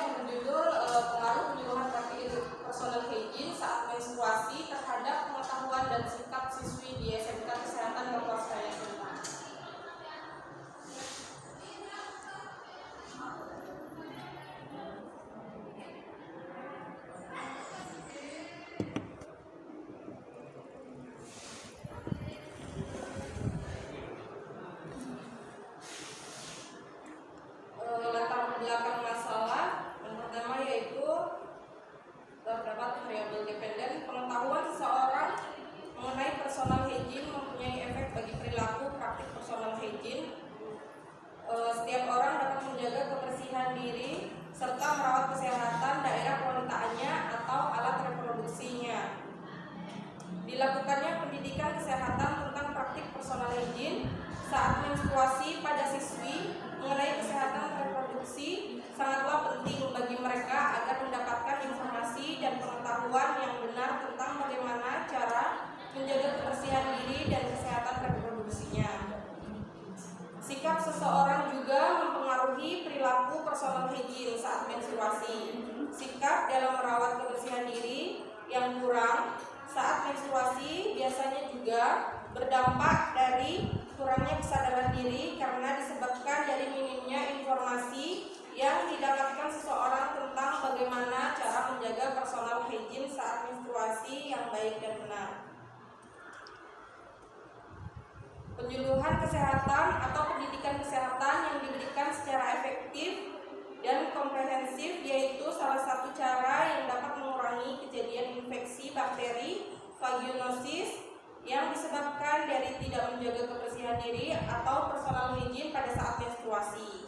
yang berjudul pengaruh penyuluhan praktik personal hygiene saat menstruasi terhadap pengetahuan dan sikap siswi di SMK Kesehatan Kabupaten Selatan. Latar belakang masalah yang pertama yaitu terdapat variabel dependen. Pengetahuan seseorang mengenai personal hygiene mempunyai efek bagi perilaku praktik personal hygiene. Setiap orang dapat menjaga kebersihan diri serta merawat kesehatan daerah kewanitaannya atau alat reproduksinya. Dilakukannya pendidikan kesehatan tentang praktik personal hygiene saat menstruasi pada siswi mengenai kesehatan reproduksi sangatlah penting bagi mereka agar mendapatkan informasi dan pengetahuan yang benar tentang bagaimana cara menjaga kebersihan diri dan kesehatan reproduksinya. Sikap seseorang juga mempengaruhi perilaku personal hygiene saat menstruasi. Sikap dalam merawat kebersihan diri yang kurang saat menstruasi biasanya juga berdampak dari kurangnya kesadaran diri karena disebabkan dari minimnya informasi yang didapatkan seseorang tentang bagaimana cara menjaga personal hygiene saat menstruasi yang baik dan benar. Penyuluhan kesehatan atau pendidikan kesehatan yang diberikan secara efektif dan komprehensif yaitu salah satu cara yang dapat mengurangi kejadian infeksi bakteri vaginosis yang disebabkan dari tidak menjaga kebersihan diri atau personal hygiene pada saat menstruasi.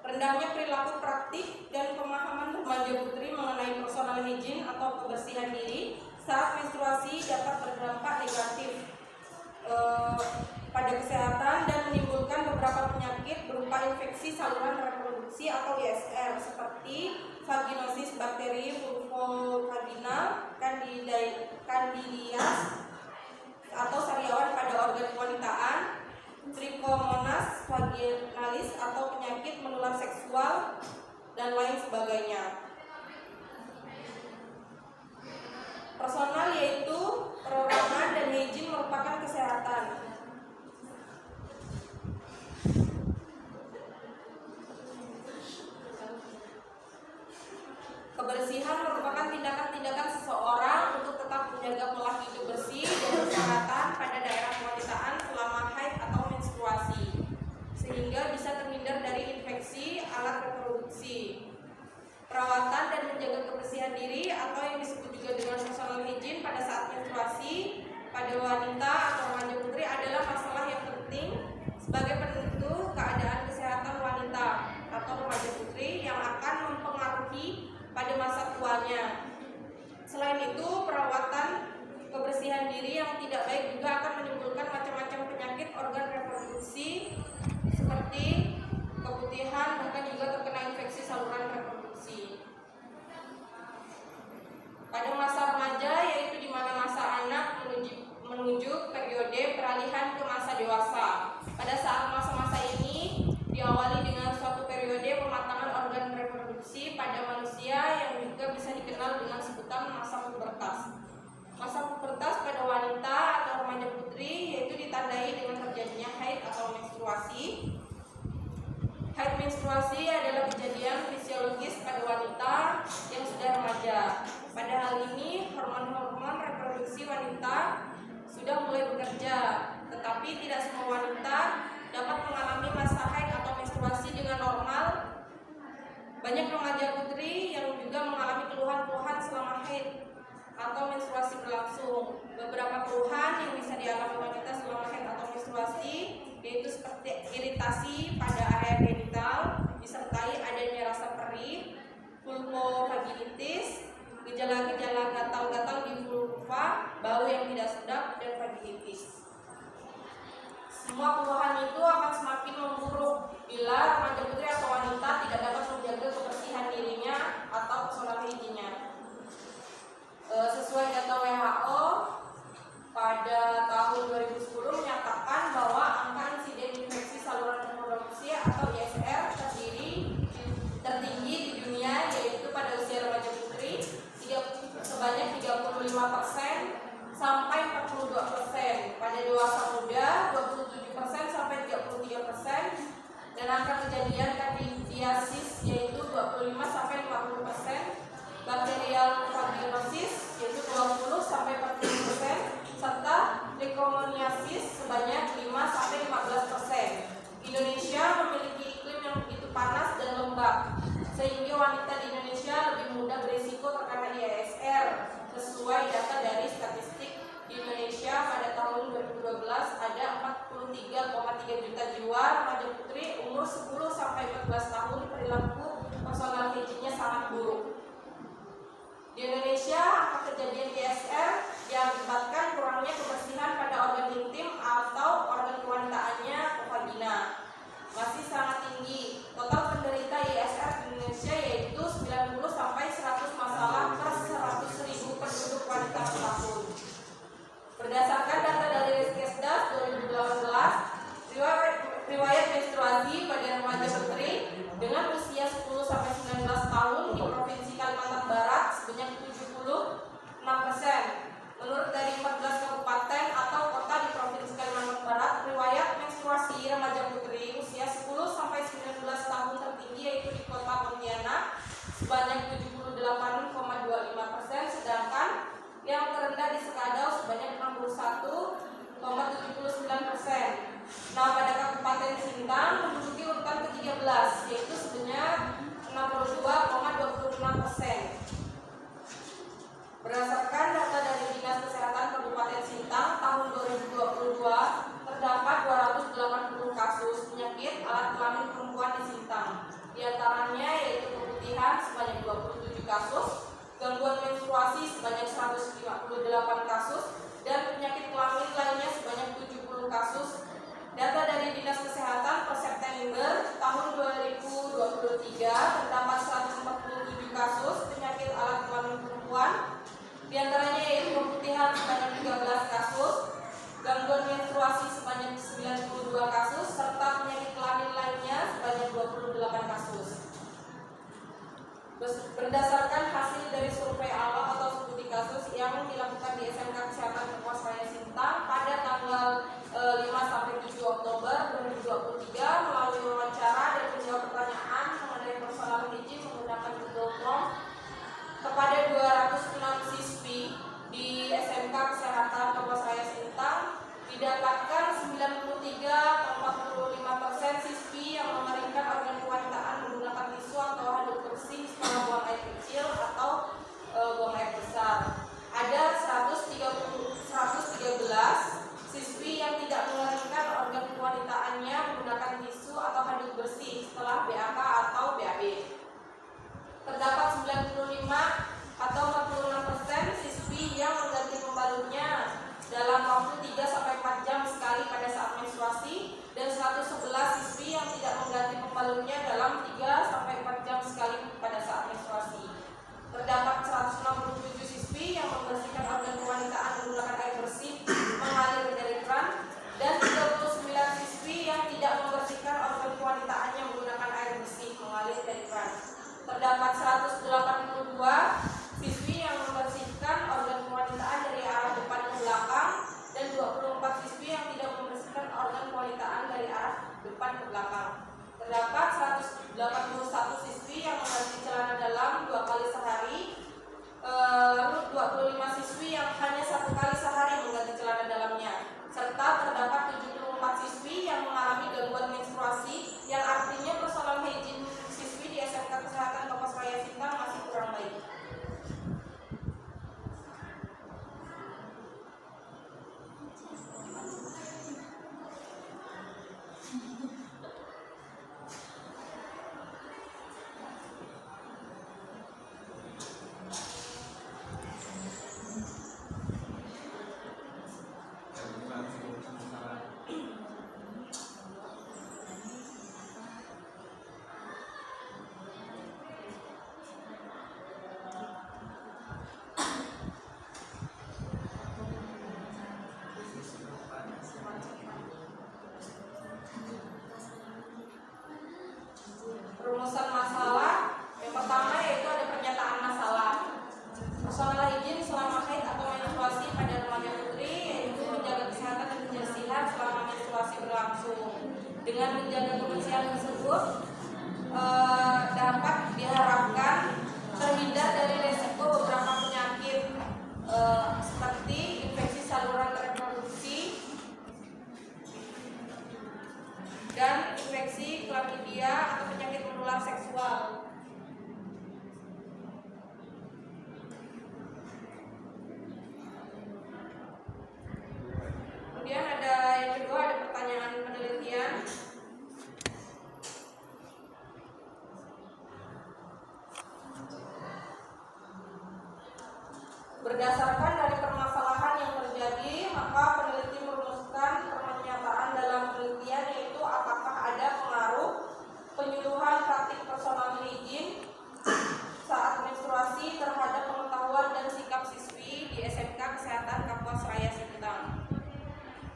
Rendahnya perilaku praktik dan pemahaman remaja putri mengenai personal hygiene atau kebersihan diri saat menstruasi dapat berdampak negatif pada kesehatan dan menimbulkan beberapa penyakit berupa infeksi saluran reproduksi atau ISR seperti vaginosis bakteri vulvovaginal, candidias atau sariawan pada organ kewanitaan, trichomonas vaginalis atau penyakit menular seksual dan lain sebagainya. Personal yaitu perorangan dan hygiene merupakan kesehatan. Kebersihan merupakan tindakan-tindakan seseorang untuk tetap menjaga pola hidup bersih dan kesehatan pada daerah kewanitaan selama haid atau menstruasi, sehingga bisa terhindar dari infeksi alat reproduksi. Perawatan dan menjaga kebersihan diri atau yang disebut juga dengan personal hygiene pada saat menstruasi pada wanita atau remaja putri adalah masalah yang penting sebagai penentu keadaan kesehatan wanita atau remaja putri yang akan mempengaruhi pada masa tuanya. Selain itu, perawatan kebersihan diri yang tidak baik juga akan menimbulkan macam-macam penyakit organ reproduksi seperti keputihan, bahkan juga terkena infeksi saluran reproduksi. Pada masa remaja, yaitu di mana masa anak menuju periode peralihan ke masa dewasa. Pada saat masa-masa ini diawali dengan suatu periode pematangan organ reproduksi pada manusia yang juga bisa dikenal dengan sebutan masa pubertas. Masa pubertas pada wanita atau remaja putri yaitu ditandai dengan terjadinya haid atau menstruasi. Haid menstruasi adalah kejadian fisiologis pada wanita yang sudah remaja. Pada hal ini, hormon-hormon reproduksi wanita sudah mulai bekerja, tetapi tidak semua wanita dapat mengalami masa haid atau menstruasi dengan normal. Banyak remaja putri yang juga mengalami keluhan-keluhan selama haid atau menstruasi berlangsung. Beberapa keluhan yang bisa dialami wanita selama haid atau menstruasi yaitu seperti iritasi pada area genital disertai adanya rasa perih, vulvovaginitis, gejala-gejala gatal-gatal di vulva, bau yang tidak sedap, dan vaginitis. Semua keluhan itu akan semakin memburuk 3,3 juta jiwa remaja putri umur 10 sampai 14 tahun perilaku personal hygiene-nya sangat buruk. Di Indonesia, angka kejadian GSR diakibatkan kurangnya kebersihan pada organ intim atau organ kewanitaannya atau vagina masih sangat tinggi. Total penderita ISR di Indonesia yaitu 90 sampai 100 masalah per 100.000 penduduk wanita per tahun. Berdasarkan data dari Riskesdas 2018, riwayat menstruasi pada remaja putri dengan usia 10 sampai 19 tahun di Provinsi Kalimantan Barat sebanyak 76%. Menurut dari 14 kabupaten atau kota di Provinsi Kalimantan Barat, riwayat menstruasi remaja putri usia 10 sampai 19 tahun tertinggi yaitu di Kota Pontianak sebanyak 78,25%, sedangkan yang terendah di Sekadau sebanyak 61,79%. Nah, pada Kabupaten Sintang menduduki urutan ke-13 yaitu sebanyak 62,26%. Berdasarkan data dari Dinas Kesehatan Kabupaten Sintang tahun 2022, terdapat 280 kasus penyakit alat kelamin perempuan di Sintang. Di antaranya yaitu keputihan sebanyak 27 kasus, gangguan menstruasi sebanyak 158 kasus, dan penyakit kelamin lainnya sebanyak 70 kasus. Data dari Dinas Kesehatan per September tahun 2023 terdapat 147 kasus penyakit alat kelamin perempuan. Di antaranya yaitu keputihan sebanyak 13 kasus, gangguan menstruasi sebanyak 92 kasus, serta penyakit kelamin lainnya sebanyak 28 kasus. Berdasarkan hasil dari survei awal atau studi kasus yang dilakukan di SMK Kesehatan Kabupaten Raya Sintang pada tanggal 5 sampai 7 Oktober 2023 melalui wawancara dan menjawab pertanyaan mengenai personal hygiene menggunakan Google Form kepada 206 siswi di SMK Kesehatan Kabupaten Raya Sintang, didapatkan 93,45% siswi yang mengeringkan organ kewanitaan menggunakan tisu atau handuk bersih setelah buang air kecil atau buang air besar. Ada 113 siswi yang tidak mengeringkan organ kewanitaannya menggunakan tisu atau handuk bersih setelah BAK atau BAB. Terdapat 95 atau 46% siswi yang mengganti pembalutnya dalam waktu 3-4 jam sekali pada saat menstruasi, dan 111 siswi yang tidak mengganti pembalutnya dalam 3-4 jam sekali pada saat menstruasi. Terdapat 167 siswi yang membersihkan organ kewanitaan menggunakan air bersih mengalir dari keran, dan 39 siswi yang tidak membersihkan organ kewanitaannya menggunakan air bersih mengalir dari keran. Terdapat 182 siswi yang membersihkan organ kewanitaan dari arah depan ke belakang, dan 24 siswi yang tidak membersihkan organ kewanitaan dari arah depan ke belakang. Terdapat 181 siswi yang mengganti celana dalam 2 kali sehari, lalu 25 siswi yang hanya 1 kali sehari mengganti celana dalamnya, serta terdapat 74 siswi yang mengalami gangguan menstruasi, yang artinya personal hygiene siswi di SMK Kesehatan Kabupaten Raya Sintang masih kurang baik. Rumusan masalah yang pertama yaitu ada pernyataan masalah. Personal hygiene selama haid atau menstruasi pada remaja putri yaitu menjaga kesehatan dan kebersihan selama menstruasi berlangsung. Dengan menjaga kebersihan tersebut dapat diharapkan terhindar dari resiko beberapa penyakit seperti infeksi saluran reproduksi dan infeksi chlamydia atau penyakit menular seksual. Kemudian ada yang kedua, ada pertanyaan pada Berdasarkan dari permasalahan yang terjadi, maka peneliti merumuskan pernyataan dalam penelitian, yaitu apakah ada pengaruh penyuluhan praktik personal hygiene saat menstruasi terhadap pengetahuan dan sikap siswi di SMK Kesehatan Kapuas Raya Sintang.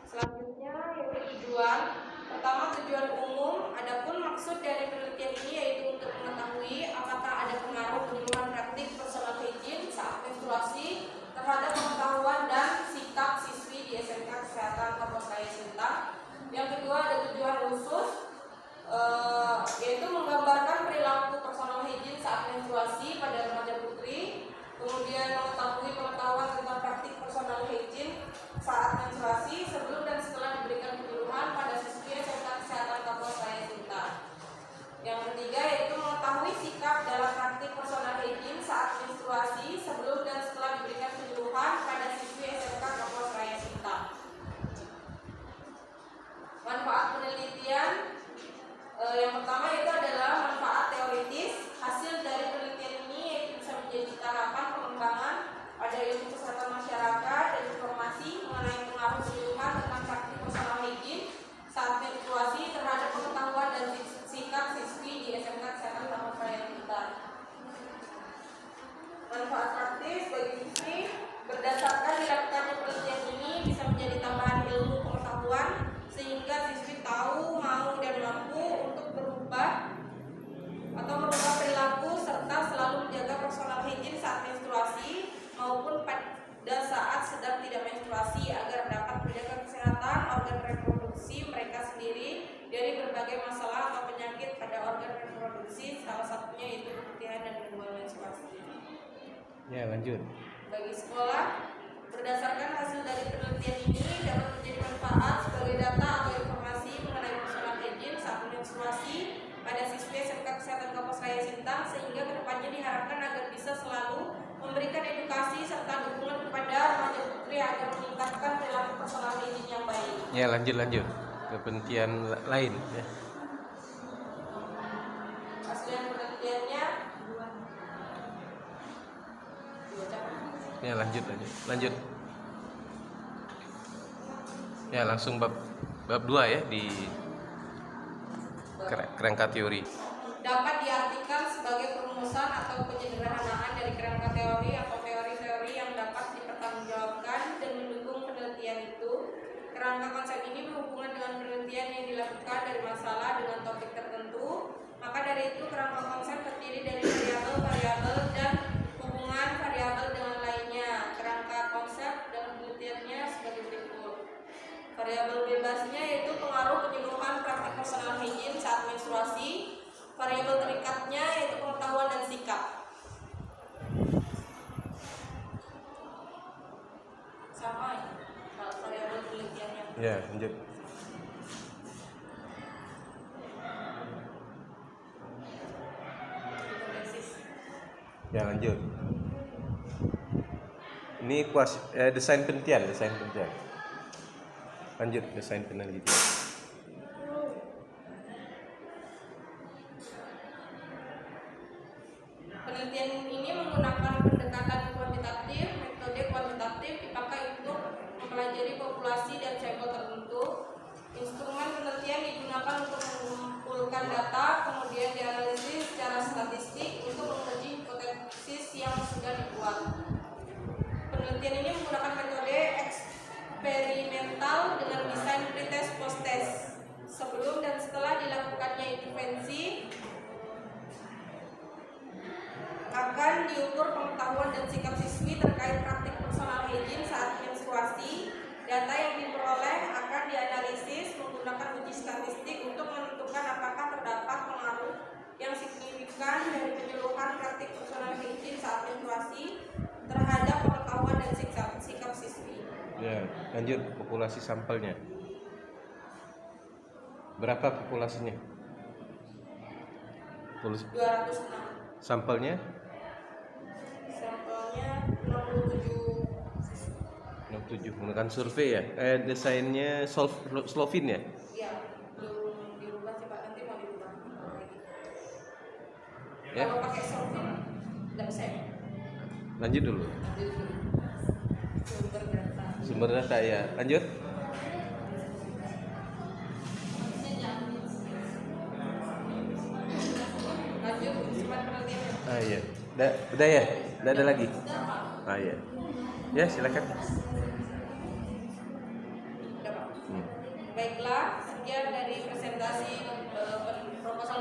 Selanjutnya yaitu tujuan. Pertama, tujuan umum. Adapun maksud dari penelitian ini yaitu untuk mengetahui apakah ada pengaruh penyuluhan praktik personal hygiene saat menstruasi terhadap pengetahuan dan sikap siswi di SMK Kesehatan Kapuas Raya Sintang. Yang kedua, ada tujuan khusus, yaitu menggambarkan perilaku personal hygiene saat menstruasi pada remaja putri. Kemudian mengetahui pengetahuan tentang praktik personal hygiene saat menstruasi sebelum dan setelah diberikan penyuluhan pada siswi SMK Kesehatan Kapuas Raya Sintang. Yang ketiga yaitu mengetahui sikap dalam praktik personal hygiene saat menstruasi sebelum dan setelah diberikan penyuluhan pada siswi SMK Kapuas Raya Sintang. Manfaat penelitian yang pertama itu adalah manfaat teoritis. Hasil dari penelitian ini yaitu bisa menjadi harapan pengembangan pada ilmu kesehatan masyarakat dan informasi mengenai pengaruh penyuluhan tentang praktik personal hygiene saat menstruasi terhadap pengetahuan dan sikap siswi di SMK Kesehatan Kapuas Raya Sintang. Manfaat praktis bagi siswi. Berdasarkan dilakukannya penelitian ini bisa menjadi tambahan ilmu pengetahuan sehingga siswi tahu, mau, dan mampu untuk berubah atau merubah perilaku serta selalu menjaga personal hygiene saat menstruasi maupun pada saat sedang tidak menstruasi agar dapat menjaga kesehatan organ reproduksi mereka sendiri dari berbagai masalah atau penyakit pada organ reproduksi, salah satunya yaitu keputihan dan gangguan menstruasi. Ya, lanjut. Bagi sekolah, berdasarkan hasil dari penelitian ini dapat menjadi manfaat sebagai data atau informasi mengenai personal hygiene saat menstruasi pada siswi SMK Kesehatan Kapuas Raya Sintang sehingga kedepannya diharapkan agar bisa selalu memberikan edukasi serta dukungan kepada remaja putri agar meningkatkan perilaku personal hygiene yang baik. Ya, lanjut ke penelitian lain ya. Hasil penelitiannya Ya, lanjut. Ya, langsung bab 2 ya di kerangka teori. Dapat diartikan sebagai perumusan atau penyederhanaan dari kerangka teori atau teori-teori yang dapat dipertanggungjawabkan dan mendukung penelitian itu. Kerangka konsep ini berhubungan dengan penelitian yang dilakukan dari masalah dengan topik tertentu. Maka dari itu kerangka konsep terdiri dari variabel-variabel dan hubungan variabel dengan lainnya. Kerangka konsep dalam penelitiannya sebagai berikut. Variabel bebasnya yaitu pengaruh penyuluhan praktik personal hygiene saat menstruasi. Variabel terikatnya yaitu pengetahuan dan sikap. Sama ya, variabel penelitiannya. Ya, lanjut. Ya, lanjut. Ini desain penelitian. Lanjut, desain penelitian. Penelitian ini menggunakan pendekatan kuantitatif. Metode kuantitatif dipakai untuk mempelajari populasi dan sampel tertentu. Instrumen penelitian digunakan untuk mengumpulkan data, kemudian dianalisis secara statistik untuk menguji hipotesis yang sudah dibuat. Penelitian ini menggunakan metode eksperimental dengan desain pretest post-test. Sebelum dan setelah dilakukannya intervensi akan diukur pengetahuan dan sikap siswi terkait praktik personal hygiene saat menstruasi. Data yang diperoleh akan dianalisis menggunakan uji statistik untuk menentukan apakah terdapat pengaruh yang signifikan dari penyuluhan praktik personal hygiene saat menstruasi terhadap pengetahuan dan sikap siswi. Ya, lanjut populasi sampelnya. Berapa populasinya? 206. Sampelnya? Sampelnya 67. 67 menggunakan survei ya. Desainnya Slovin ya? Iya, belum dirubah sih Pak, nanti mau dirubah. Ya. Kalau pakai Slovin enggak bisa ya? Lanjut dulu. Lanjut dulu. Madrasah ya. Lanjut. Lanjut, cepat perhatian. Ah iya. Udah ya? Udah ada lagi? Ah iya. Ya, silakan. Udah, Pak. Hmm. Baiklah, sekian dari presentasi proposal